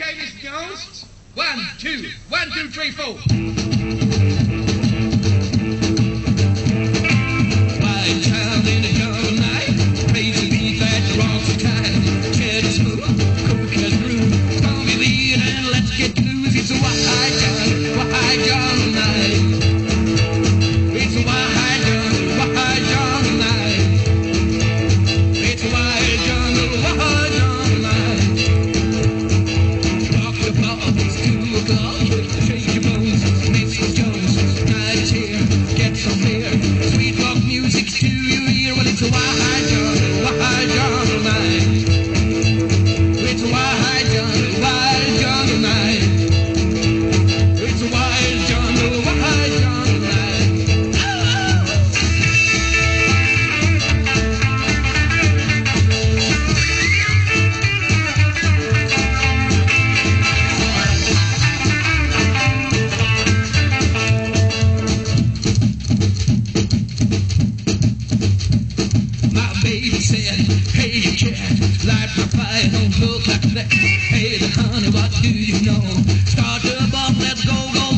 Okay, Mr. Jones? 1, 2, 1, 2, 3, 4. Wild child in the jungle night, crazy beat that rocks the tide. Cherry smooth, coconut brew, come with me and let's get loose. It's a wild jungle night. It's a wild jungle night. It's a wild jungle night. Rock the bubbles, 2 o'clock, shake your bones, Mrs. Jones, night is here, get some beer, sweet rock music to your ear. Well, it's a wild jungle night. It's a wild jungle night. It's a wild jungle night. My baby said, hey cat, light my fire, don't look like that. Hey honey, what do you know? Start the bump, let's go, go,